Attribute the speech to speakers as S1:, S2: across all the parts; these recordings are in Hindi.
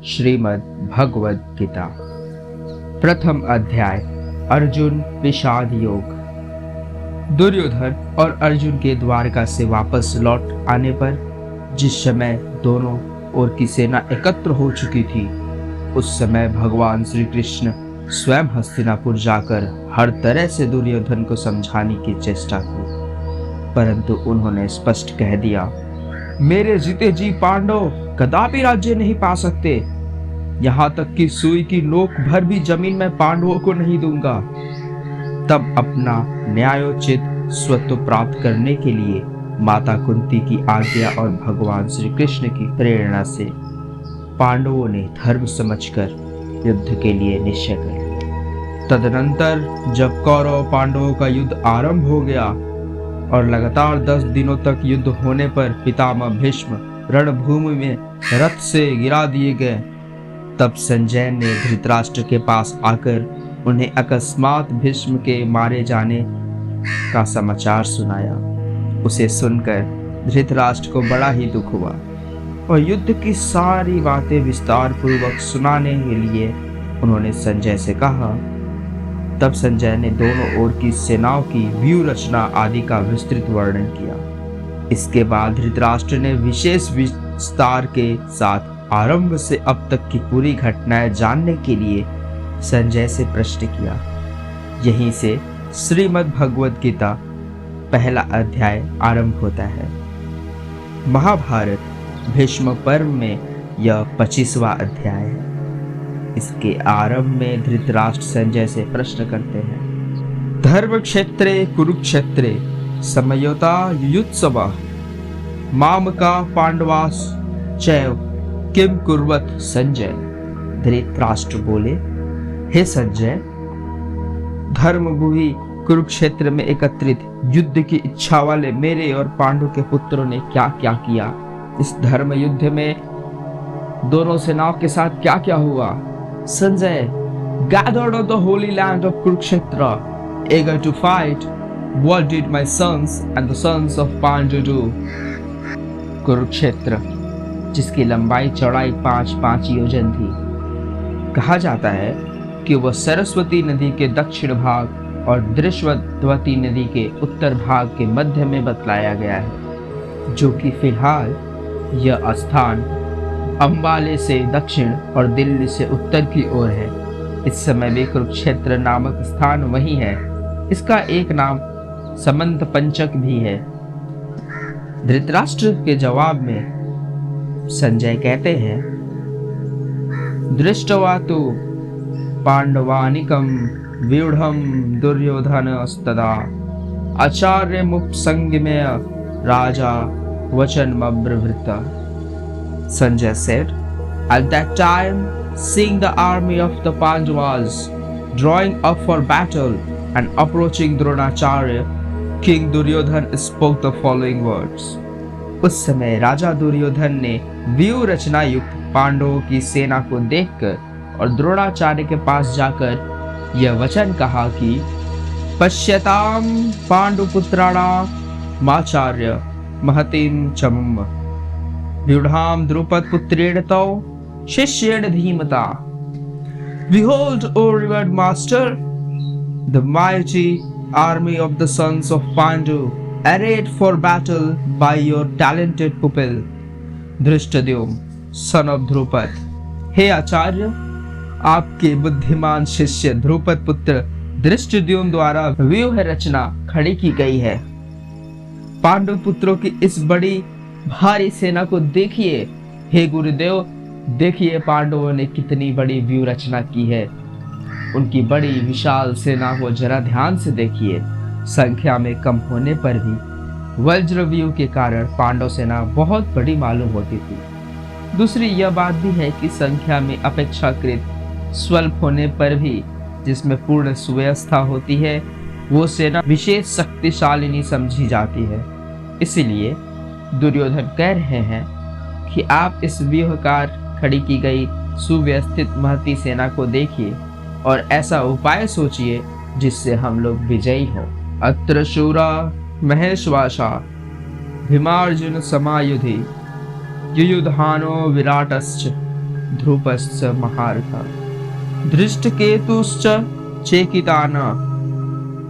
S1: श्रीमद् भगवद गीता। प्रथम अध्याय अर्जुन विषाद योग। दुर्योधन और अर्जुन के द्वारका से वापस लौट आने पर जिस समय दोनों ओर की सेना एकत्र हो चुकी थी, उस समय भगवान श्री कृष्ण स्वयं हस्तिनापुर जाकर हर तरह से दुर्योधन को समझाने की चेष्टा की, परंतु उन्होंने स्पष्ट कह दिया, मेरे जीते जी पांडव कदापि राज्य नहीं पा सकते। यहाँ तक कि सुई की नोक भर भी जमीन में पांडवों को नहीं दूंगा। तब अपना न्यायोचित स्वत्व प्राप्त करने के लिए माता कुंती की आज्ञा और भगवान श्री कृष्ण की प्रेरणा से पांडवों ने धर्म समझकर युद्ध के लिए निश्चय कर लिया। तदनंतर जब कौरव पांडवों का युद्ध आरंभ हो गया और लगातार 10 दिनों तक युद्ध होने पर पितामह भीष्म रणभूमि में रथ से गिरा दिए गए, तब संजय ने धृतराष्ट्र के पास आकर उन्हें अकस्मात भीष्म के मारे जाने का समाचार सुनाया। उसे सुनकर धृतराष्ट्र को बड़ा ही दुख हुआ और युद्ध की सारी बातें विस्तार पूर्वक सुनाने के लिए उन्होंने संजय से कहा। तब संजय ने दोनों ओर की सेनाओं की व्यूह रचना आदि का विस्तृत वर्णन किया। इसके बाद धृतराष्ट्र ने विशेष विस्तार के साथ आरंभ से अब तक की पूरी घटनाएं जानने के लिए संजय से प्रश्न किया। यहीं से श्रीमद् भगवद गीता पहला अध्याय आरंभ होता है। महाभारत भीष्म पर्व में यह 25वां अध्याय है। इसके आरंभ में धृतराष्ट्र संजय से प्रश्न करते हैं, धर्म क्षेत्रे कुरुक्षेत्रे समयोता युयुत्सव मामका पांडवास चैव किम कुर्वत संजय। धृतराष्ट्र बोले, हे संजय, धर्मभूमि कुरुक्षेत्र में एकत्रित युद्ध की इच्छा वाले मेरे और पांडु के पुत्रों ने क्या क्या किया। इस धर्म युद्ध में दोनों सेनाओं के साथ क्या क्या हुआ। Sanjay gathered on the holy land of Kurukshetra, eager to fight. What did my sons and the sons of Pandu do? Kurukshetra, जिसकी लंबाई चौड़ाई 5-5 योजन थी, कहा जाता है कि वह सरस्वती नदी के दक्षिण भाग और दृश्वद्वती नदी के उत्तर भाग के मध्य में बतलाया गया है, जो कि फिलहाल यह स्थान अंबाले से दक्षिण और दिल्ली से उत्तर की ओर है। इस समय भी कुरुक्षेत्र नामक स्थान वही है। इसका एक नाम समंत पंचक भी है। धृतराष्ट्र के जवाब में संजय कहते हैं, दृष्टवा तु पांडवानिकम व्यूढ़म दुर्योधनस्तदा आचार्य मुपसंगमेय राजा वचनमब्रवृता। Sanjay said, at that time, seeing the army of the Pandavas drawing up for battle and approaching Dronacharya, King Duryodhan spoke the following words. उस समय राजा दुर्योधन ने व्यूह रचना युक्त पांडवों की सेना को देखकर और द्रोणाचार्य के पास जाकर यह वचन कहा कि पश्यताम पांडुपुत्राणाम माचार्य महतीम चमम व्यूढ़ाम द्रुपद पुत्रेण तौ शिष्येण धीमता। Behold, O revered master, the mighty army of the sons of Pandu, arrayed for battle by your talented pupil, Drishtadyum, son of Drupad. हे आचार्य, आपके बुद्धिमान शिष्य ध्रुपद पुत्र दृष्टद्युम्न द्वारा व्यूह रचना खड़ी की गई है। पांडु पुत्रों की इस बड़ी भारी सेना को देखिए। हे गुरुदेव, देखिए पांडवों ने कितनी बड़ी व्यूह रचना की है। उनकी बड़ी विशाल सेना को जरा ध्यान से देखिए। संख्या में कम होने पर भी वज्र व्यूह के कारण पांडव सेना बहुत बड़ी मालूम होती थी। दूसरी यह बात भी है कि संख्या में अपेक्षाकृत स्वल्प होने पर भी जिसमें पूर्ण सुव्यवस्था होती है, वो सेना विशेष शक्तिशालिनी समझी जाती है। इसीलिए दुर्योधन कह रहे हैं कि आप इस व्यूहकार खड़ी की गई सुव्यवस्थित महती सेना को देखिए और ऐसा उपाय सोचिए जिससे हम लोग विजयी हो। अत्र शूरा महेश्वासा भीमार्जुन समायुधि युयुधानो विराटश्च ध्रुपश्च महारथा धृष्टकेतुश्च चेकितान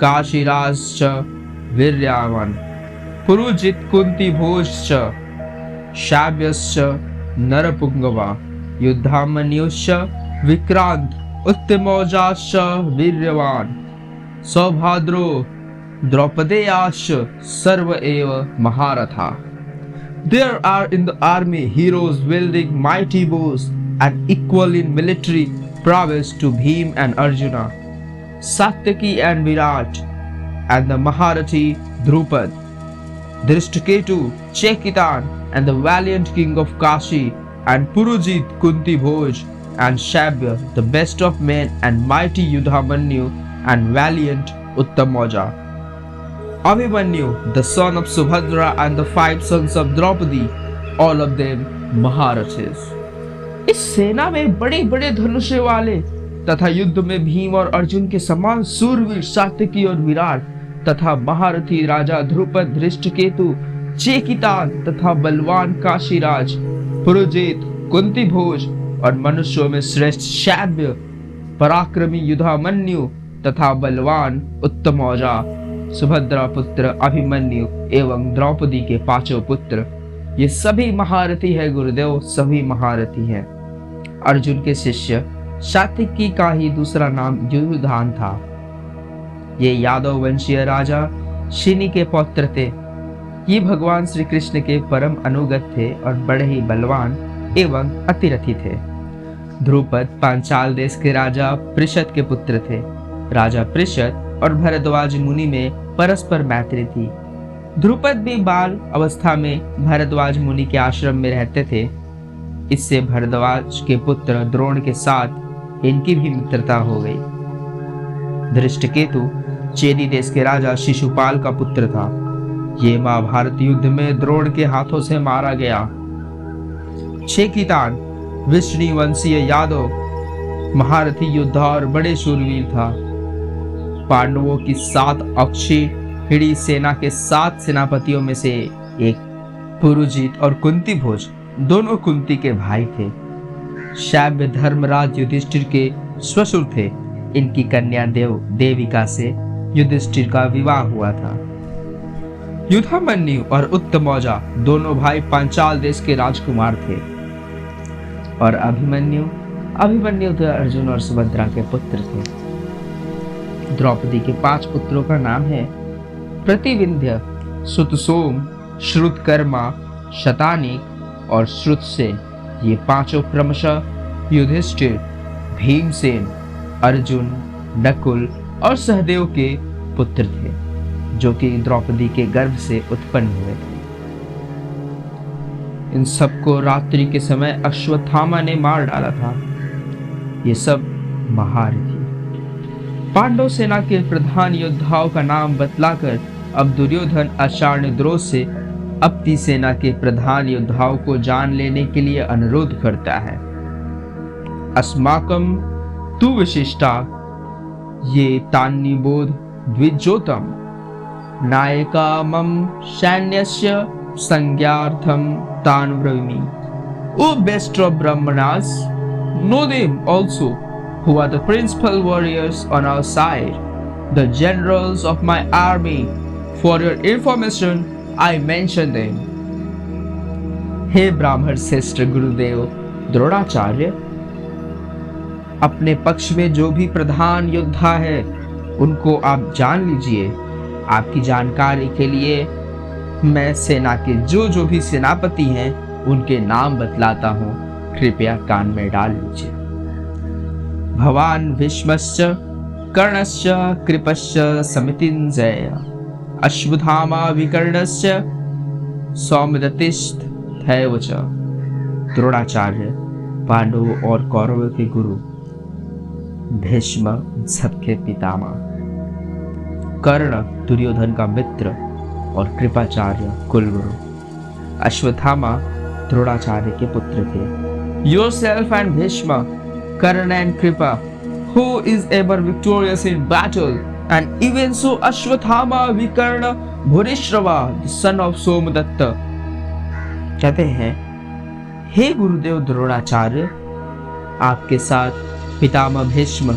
S1: काशीराजश्च वीर्यावान पुरुजित कुन्तीभोजश्च शाव्यश्च नरपुंगवा युद्धामन्युश्च विक्रांत उत्तमौजाश्च वीर्यवान सौभाद्रो द्रौपदेयाश्च सर्व एव महारथा. There are in the army heroes wielding mighty bows and equal in military prowess to Bhim and Arjuna, Satyaki and Virat, and the Maharathi Drupad, Drishtaketu, Chekitan, and the valiant king of Kashi, and Purujit, Kunti Bhoj, and Shabya, the best of men, and mighty Yudhamanyu, and valiant Uttamoja. Abhimanyu, the son of Subhadra, and the 5 sons of Draupadi, all of them Maharathis. इस सेना में बड़े बड़े धनुष वाले तथा युद्ध में भीम और अर्जुन के समान सूरवीर सात्यकी और विराट तथा महारथी राजा ध्रुपद, धृष्टकेतु, चेकितान तथा बलवान काशीराज, पुरुजित, कुंती भोज और मनुष्यों में श्रेष्ठ शाव्य, पराक्रमी युधामन्यु तथा बलवान उत्तमौजा, सुभद्रा पुत्र अभिमन्यु एवं द्रौपदी के 5 पुत्र, ये सभी महारथी है गुरुदेव, सभी महारथी हैं. अर्जुन के शिष्य सात्यकी का ही दूसरा नाम युयुधान था. ये यादव वंशीय राजा शिनी के पौत्र थे. ये भगवान श्री कृष्ण के परम अनुगत थे और बड़े ही बलवान एवं अतिरथी थे. ध्रुपद पांचाल देश के राजा पृषद के पुत्र थे. राजा पृषद और भरद्वाज मुनि में परस्पर मैत्री थी. ध्रुपद भी बाल अवस्था में भरद्वाज मुनि के आश्रम में रहते थे. इससे भरद्वाज के पुत्र द्रोण के साथ इनकी भी मित्रता हो गई. धृष्टकेतु चेदी देश के राजा शिशुपाल का पुत्र था. ये महाभारत युद्ध में द्रोण के हाथों से मारा गया. चेकितान विष्णु वंशीय यादव महारथी योद्धा और बड़े शूरवीर था. पांडवों की 7 अक्षौहिणी सेना के 7 सेनापतियों में से एक. पुरुजित और कुंती भोज दोनों कुंती के भाई थे. शाव्य धर्मराज युधिष्ठिर के ससुर थे. इनकी कन्या देविका से युधिष्ठिर का विवाह हुआ था. युधामन्यु और उत्तमौजा दोनों भाई पांचाल देश के राजकुमार थे. और अभिमन्यु तो अर्जुन और सुभद्रा के पुत्र थे. द्रौपदी के 5 पुत्रों का नाम है प्रतिविंध्य, सुतसोम, श्रुतकर्मा, शतानिक और श्रुतसेन. ये 5 क्रमशः युधिष्ठिर, भीमसेन, अर्जुन, नकुल और सहदेव के पुत्र थे, जो कि द्रौपदी के गर्भ से उत्पन्न हुए थे. इन सबको रात्रि के समय अश्वत्थामा ने मार डाला था. ये सब महारथी. पांडव सेना के प्रधान योद्धाओं का नाम बतलाकर अब दुर्योधन आचार्यद्रोह से अपनी सेना के प्रधान योद्धाओं को जान लेने के लिए अनुरोध करता है. अस्माकं तु विशिष्टा ये तान्निबोध द्विजोतम नायका मम सैन्यस्य संज्ञार्थम तान् ब्रवीमि. O best of Brahmanas, know them also who are the principal warriors on our side, the generals of my army. For your information, I mention them. हे ब्राह्मण श्रेष्ठ गुरुदेव द्रोणाचार्य, अपने पक्ष में जो भी प्रधान योद्धा है उनको आप जान लीजिए. आपकी जानकारी के लिए मैं सेना के जो भी सेनापति हैं उनके नाम बतलाता हूँ, कृपया कान में डाल लीजिए. भवान भीष्मश्च कर्णश्च कृपश्च समितिञ्जय अश्वत्थामा विकर्णश्च सौमदत्तिस्थैव च. द्रोणाचार्य पांडवों और कौरवों के गुरु, भीष्म सबके पितामह, कर्ण दुर्योधन का मित्र और कृपाचार्य कुलगुरु, अश्वत्थामा द्रोणाचार्य के पुत्र थे. Yourself and Bhishma, Karna and Kripa, who is ever victorious in battle, and even so Ashwathama Vikarna Bhurishrava, the son of Somadatta. कहते हैं, हे गुरुदेव द्रोणाचार्य, आपके साथ पितामह भीष्म,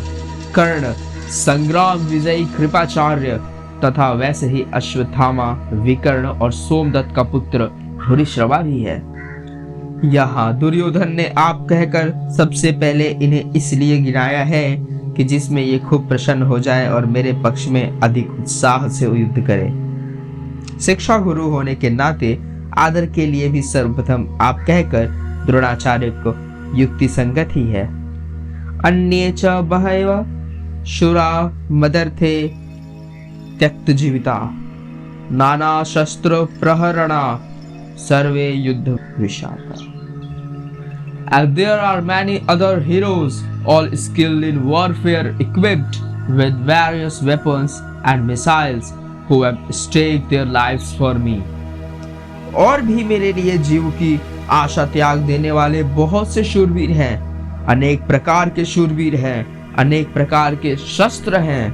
S1: कर्ण, संग्राम विजयी कृपाचार्य तथा वैसे ही अश्वत्थामा, विकर्ण और सोमदत्त का पुत्र भूरिश्रवा भी है। यहाँ दुर्योधन ने आप कहकर सबसे पहले इन्हें इसलिए गिनाया है कि जिसमें ये खूब प्रसन्न हो जाए और मेरे पक्ष में अधिक उत्साह से युद्ध करे। शिक्षा गुरु होने के नाते आदर के लिए भी सर्वप्रथम आप कहकर द्रोणाचार्य को युक्ति संगत ही है। अन्ये च बहवः शूरा मदर्थे त्यक्त जीविता नाना शस्त्र प्रहरणा सर्वे युद्ध Vishakha. And there are many other heroes, all skilled in warfare, equipped with various weapons and missiles, who have staked their lives for me. और भी मेरे लिए जीव की आशा त्याग देने वाले बहुत से शूरवीर हैं, अनेक प्रकार के शूरवीर हैं, अनेक प्रकार के शस्त्र हैं।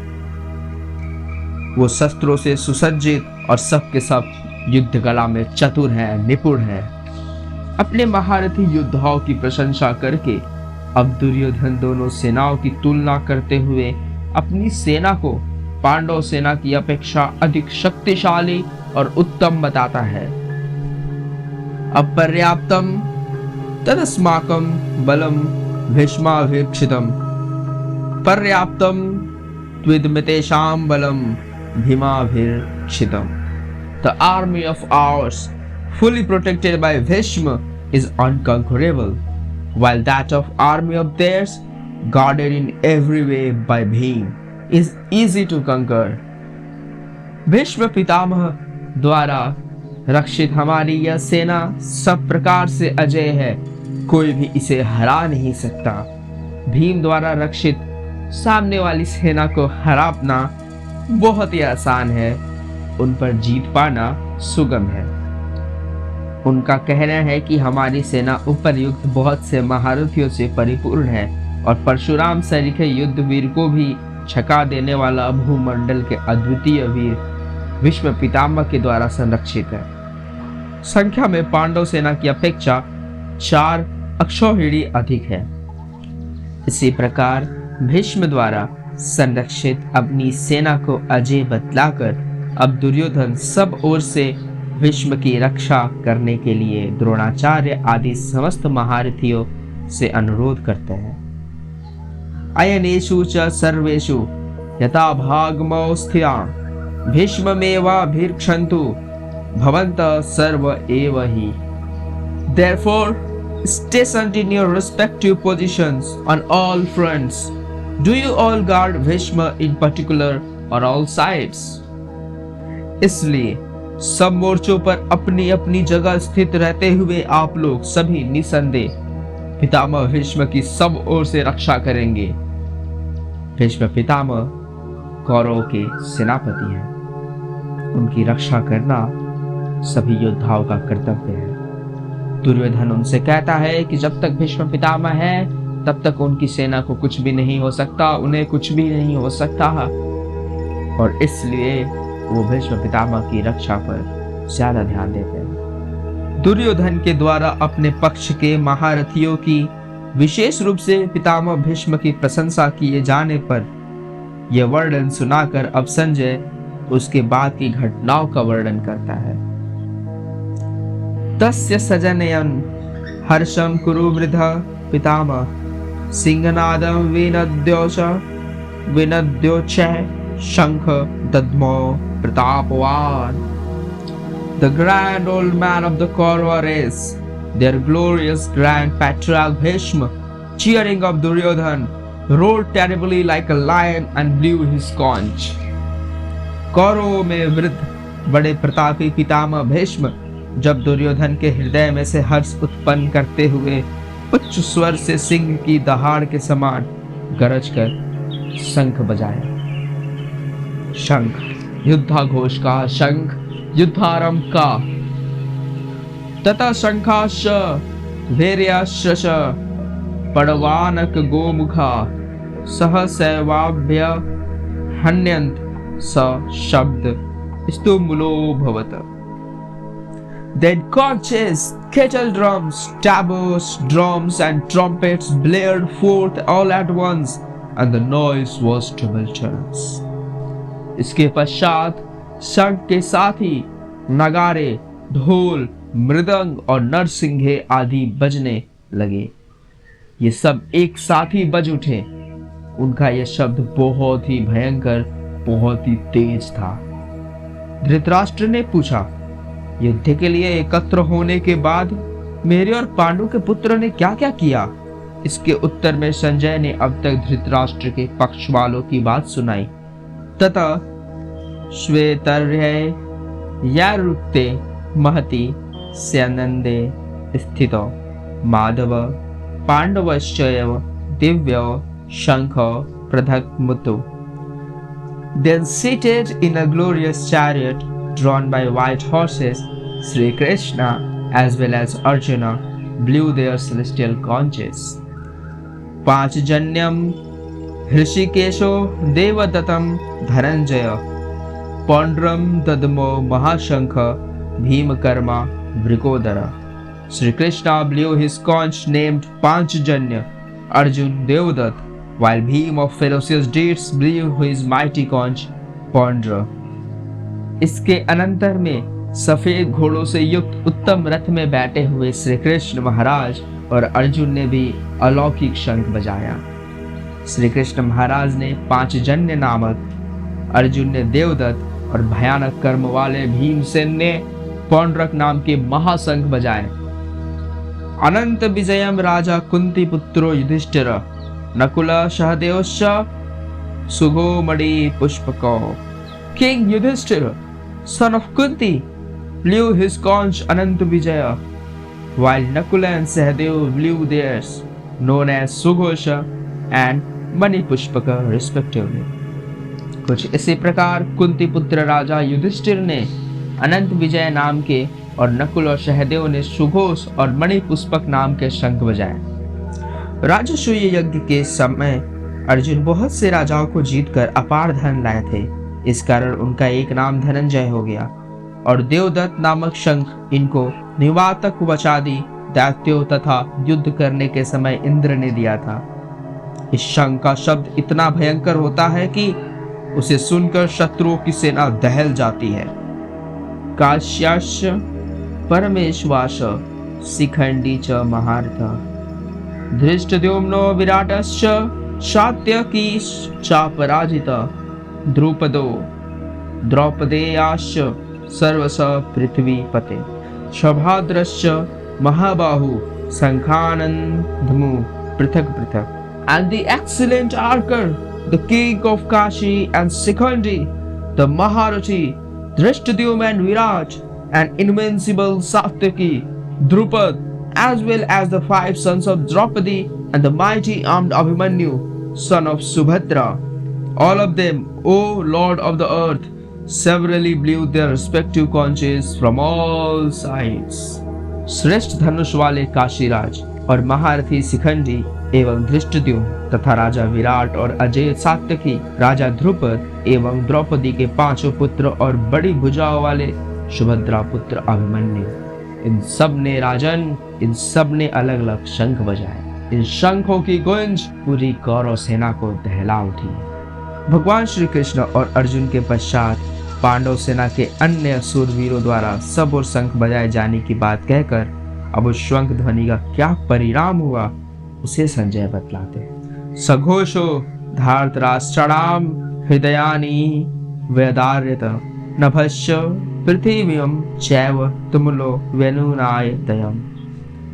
S1: वो शस्त्रों से सुसज्जित और सब के सब युद्ध कला में चतुर हैं, निपुण हैं। अपने महारथी योद्धाओं की प्रशंसा करके अब दुर्योधन दोनों सेनाओं की तुलना करते हुए अपनी सेना को पांडव सेना की अपेक्षा अधिक शक्तिशाली और उत्तम बताता है। अपर्याप्तम तदस्माकं बलम भीष्माभिरक्षितम पर्याप्तम त्विदमितेषां बलम भीमाभिरक्षितम। The army of ours, fully protected by Bhishma, is unconquerable, while that of army of theirs, guarded in every way by Bhim, is easy to conquer. Bhishma Pitamah द्वारा रक्षित हमारी यह सेना सब प्रकार से अजय है, कोई भी इसे हरा नहीं सकता। भीम द्वारा रक्षित सामने वाली सेना को हराना बहुत ही आसान है, उन पर जीत पाना सुगम है। उनका कहना है कि हमारी सेना उपर्युक्त बहुत से महारथियों से परिपूर्ण है और परशुराम सरीखे युद्धवीर को भी छका देने वाला भूमंडल के अद्वितीय वीर भीष्म पितामह के द्वारा संरक्षित है। संख्या में पांडव सेना की अपेक्षा 4 अक्षौहिणी अधिक है। इसी प्रकार भीष्म द्वारा संरक्षित अपनी सेना को अजय बतलाकर अब दुर्योधन सब ओर से भीष्म की रक्षा करने के लिए द्रोणाचार्य आदि समस्त महारथियों से अनुरोध करते हैं। अयनेषु च सर्वेषु यथा भागमौ स्थिता भीष्ममेवाभिरक्षन्तु भवन्तः सर्व एव हि। Therefore, stationed in your respective positions on all fronts, do you all guard Bhishma in particular on all sides? इसलिए सब मोर्चों पर अपनी अपनी जगह स्थित रहते हुए आप लोग सभी निसंदेह पितामह भीष्म की सब ओर से रक्षा करेंगे। भीष्म पितामह कौरवों के सेनापति हैं, उनकी रक्षा करना सभी योद्धाओं का कर्तव्य है। दुर्योधन उनसे कहता है कि जब तक भीष्म पितामह है तब तक उनकी सेना को कुछ भी नहीं हो सकता, उन्हें कुछ भी नहीं हो सकता, और इसलिए वो भीष्म पितामह की रक्षा पर ज्यादा ध्यान देते हैं। दुर्योधन के द्वारा अपने पक्ष के महारथियों की विशेष रूप से पितामह भीष्म की प्रशंसा किए जाने पर यह वर्णन सुनाकर अब संजय उसके बाद की घटनाओं का वर्णन करता है। तस्य सजनयन हर्षम कुरु वृद्ध पितामह सिंहनादम विनद्योच शंख दद्मो प्रतापवान। The grand old man of the Kaurava race, their glorious grand patriarch Bhishma, cheering up Duryodhan, roared terribly like a lion and blew his conch. कौरवों में वृद्ध बड़े प्रतापी पितामह भीष्म जब दुर्योधन के हृदय में से हर्ष उत्पन्न करते हुए उच्च स्वर से सिंह की दहाड़ के समान गरज कर शंख बजाया। शंख युद्धाघोष का, शंख युद्धारंभ का। तथा शंखाश भैर्याश्च पड़वानक गोमुखा सहसैवाभ्य हन्यन्त स शब्द स्तुमुलो भवत। Then conches, kettle drums, tabors, drums, and trumpets blared forth all at once, and the noise was tumultuous. इसके पश्चात शंख के साथ ही नगारे, ढोल, मृदंग और नरसिंघे आदि बजने लगे। ये सब एक साथ ही बज उठे। उनका यह शब्द बहुत ही भयंकर, बहुत ही तेज था। धृतराष्ट्र ने पूछा, युद्ध के लिए एकत्र होने के बाद मेरे और पांडु के पुत्र ने क्या क्या किया? इसके उत्तर में संजय ने अब तक धृतराष्ट्र के पक्ष वालों की बात सुनाई। तथा श्वेतर्य यारुक्ते महति स्यानंदे स्थितो माधव पांडवश्चैव दिव्य शंख पृथक Muthu. Then seated in a glorious chariot drawn by white horses, Sri Krishna as well as Arjuna blew their celestial conches. पांचजन्यम हृषिकेशो देवदत्तम Dhananjay पौंड्रम ददमो Mahashankh भीमकर्मा Vrikodar. Sri Krishna blew his conch named Panchjanya, Arjun Devdutt, while Bhim of ferocious deeds blew his mighty conch Pondra. इसके अनंतर में सफेद घोड़ों से युक्त उत्तम रथ में बैठे हुए श्री कृष्ण महाराज और अर्जुन ने भी अलौकिक शंख बजाया। श्री कृष्ण महाराज ने पांचजन्य नामक, अर्जुन ने देवदत्त और भयानक कर्म वाले भीमसेन ने पौंड्रक नाम के महाशंख बजाए। अनंत विजयम राजा कुंती पुत्रो Yudhishthir Nakul सहदेवश्च सुगोमणि पुष्पको। King Yudhishthira, son of Kunti, blew his conch Anant Vijaya, while Nakula and Sahadev blew theirs, known as Sughosha and Mani Pushpaka respectively. कुछ इसी प्रकार कुंती पुत्र राजा युधिष्ठिर ने अनंत विजय नाम के और नकुल और सहदेव ने सुघोष और मणि पुष्पक नाम के शंख बजाए। राजसूय यज्ञ के समय अर्जुन बहुत से राजाओं को जीतकर अपार धन लाए थे। इस कारण उनका एक नाम धनंजय हो गया और देवदत्त नामक शंख इनको निवातक वचादि दैत्यों तथा युद्ध करने के समय इंद्र ने दिया था। इस शंख का शब्द इतना भयंकर होता है कि उसे सुनकर शत्रुओं की सेना दहल जाती है। काश्याश परमेश्वास शिखंडी च महार्थ धृष्टद्युम्नो विराटश्च शात्यकी चापराजित द्रुपदो द्रौपदेयाश्च सर्वस पृथ्वीपते शभाद्रश्च महाबाहु शंखानंदमु पृथक पृथक। And the excellent Archer, the king of Kashi and Shikhandi, the Maharathi, Drishtadyumna and Virat, and invincible Satyaki, Drupad, as well as the 5 sons of Draupadi and the mighty armed Abhimanyu, son of Subhadra. All of them, O Lord of the earth, severally blew their respective conches from all sides. श्रेष्ठ धनुष वाले काशीराज और महारथी शिखंडी एवं धृष्टद्युम्न तथा राजा विराट और अजय सात्यकी, राजा ध्रुपद एवं द्रौपदी के 5 पुत्र और बड़ी भुजाओं वाले सुभद्रा पुत्र अभिमन्यु, इन सब ने अलग अलग शंख बजाए। इन शंखों की गूंज पूरी कौरव सेना को दहला उठी। भगवान श्री कृष्ण और अर्जुन के पश्चात पांडव सेना के अन्य सूरवीरों द्वारा सब और शंख बजाए जाने की बात कहकर अब उस शंख ध्वनि का क्या परिणाम हुआ उसे संजय बतलाते हैं। सघोषो धार्तराष्ट्राणाम हृदयानि वेदार्यत नभश्च पृथिव्यम चैव तुमुलो वेणुनायतयम्।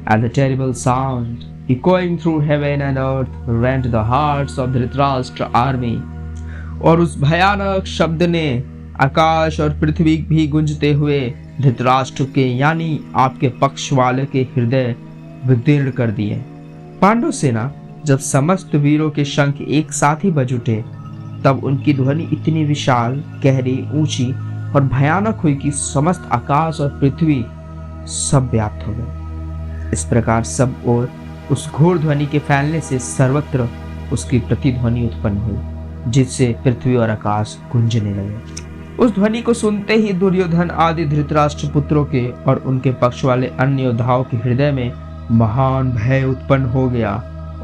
S1: And the terrible sound echoing through heaven and earth rent the hearts of Dhritarashtra army। और उस भयानक शब्द ने आकाश और पृथ्वी भी गूंजते हुए धृतराष्ट्र के यानी आपके पक्ष वाले के हृदय विदीर्ण कर दिए। पांडव सेना जब समस्त वीरों के शंख एक साथ ही बज उठे तब उनकी ध्वनि इतनी विशाल, गहरी, ऊंची और भयानक हुई कि समस्त आकाश और पृथ्वी सब व्याप्त हो गए। इस प्रकार सब ओर उस घोर ध्वनि के फैलने से सर्वत्र उसकी प्रतिध्वनि उत्पन्न हुई, जिससे पृथ्वी और आकाश गूंजने लगे। उस ध्वनि को सुनते ही दुर्योधन आदि धृतराष्ट्र पुत्रों के और उनके पक्ष वाले अन्य योद्धाओं के हृदय में महान भय उत्पन्न हो गया।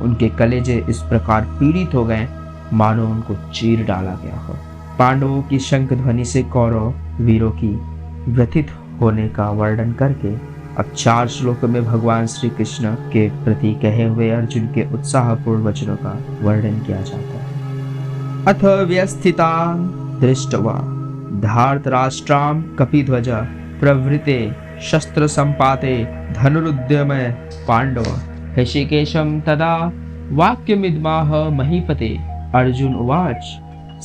S1: उनके कलेजे इस प्रकार पीड़ित हो गए मानो उनको चीर डाला गया हो। पांडवों की शंख ध्वनि से कौरव वीरों की व्यथित होने का वर्णन करके अब 4 श्लोकों में भगवान श्री कृष्ण के प्रति कहे हुए अर्जुन के उत्साहपूर्ण वचनों का वर्णन किया जाता है। अथ व्यस्थिता दृष्टवा धार्तराष्ट्रां कपिध्वज प्रवृते शस्त्र संपाते धनुरुद्यमे पांडव ऋषिकेशं तदा वाक्यमिदमाह महीपते। अर्जुन उवाच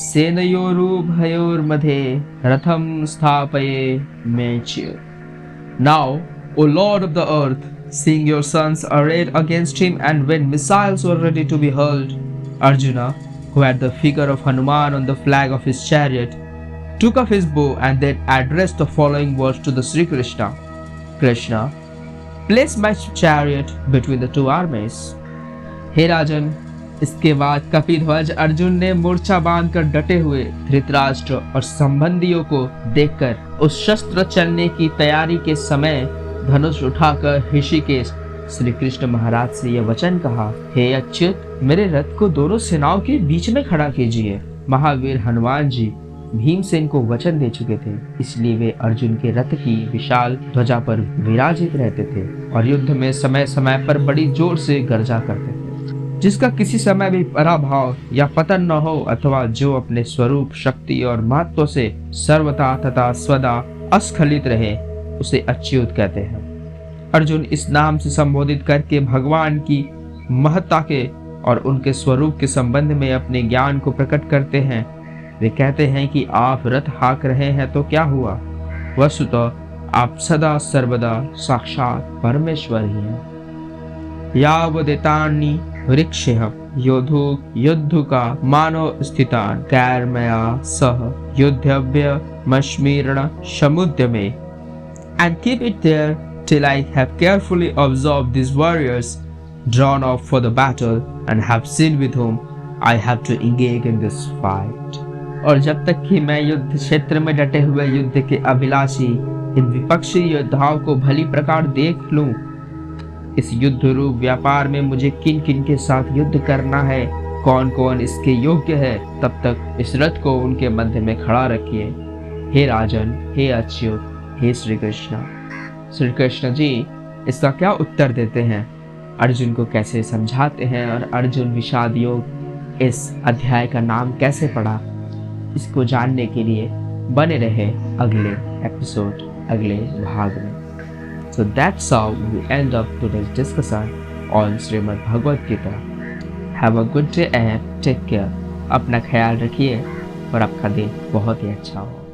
S1: सेनयोरुभयोर्मध्ये रथं स्थापये मेच्य। Now, O Lord of the earth, seeing your sons arrayed against him, and when missiles were ready to be hurled, Arjuna, who had the figure of Hanuman on the flag of his chariot, took up his bow and then addressed the following words to the Sri Krishna. Krishna, place my chariot between the two armies. हे राजन, इसके बाद कपिध्वज अर्जुन ने मूर्छा बांधकर डटे हुए धृतराष्ट्र और संबंधियों को देखकर उस शस्त्र चलने की तैयारी के समय धनुष उठाकर ऋषिकेश श्री कृष्ण महाराज से यह वचन कहा, हे अच्युत, मेरे रथ को दोनों सेनाओं के बीच में खड़ा कीजिए। महावीर हनुमान जी भीमसेन को वचन दे चुके थे, इसलिए वे अर्जुन के रथ की विशाल ध्वजा पर विराजित रहते थे और युद्ध में समय समय पर बड़ी जोर से गर्जा करते थे। जिसका किसी समय भी पराभव या पतन न हो अथवा जो अपने स्वरूप, शक्ति और महत्व से सर्वथा तथा सदा अस्खलित रहे, उसे अच्युत कहते हैं। अर्जुन इस नाम से संबोधित करके भगवान की महत्ता के और उनके स्वरूप के संबंध में अपने ज्ञान को प्रकट करते हैं। वे कहते हैं कि आप रथ हाँक रहे हैं तो क्या हुआ, वस्तुतः आप सदा सर्वदा साक्षात परमेश्वर ही हैं। यावदेतानि वृक्षेह योधु युद्धुका मानव स्थितान कैर्मया सह युद्धव्य मश्मीर्ण समुद्यमे। And keep it there till I have carefully observed these warriors drawn off for the battle and have seen with whom I have to engage in this fight. और जब तक कि मैं युद्ध क्षेत्र में डटे हुए युद्ध के अभिलाषी इन विपक्षी योद्धाओं को भली प्रकार देख लूं, इस युद्ध रूप व्यापार में मुझे किन किन के साथ युद्ध करना है, कौन कौन इसके योग्य है, तब तक इस रथ को उनके मध्य में खड़ा रखिए। हे राजन, हे अच्युत, हे श्री कृष्ण। श्री कृष्ण जी इसका क्या उत्तर देते हैं, अर्जुन को कैसे समझाते हैं और अर्जुन विषाद योग इस अध्याय का नाम कैसे पड़ा, इसको जानने के लिए बने रहे अगले एपिसोड, अगले भाग में। So that's how we end up today's discussion on Srimad Bhagavad Gita. Have a good day and take care. अपना ख्याल रखिए और आपका दिन बहुत ही अच्छा हो।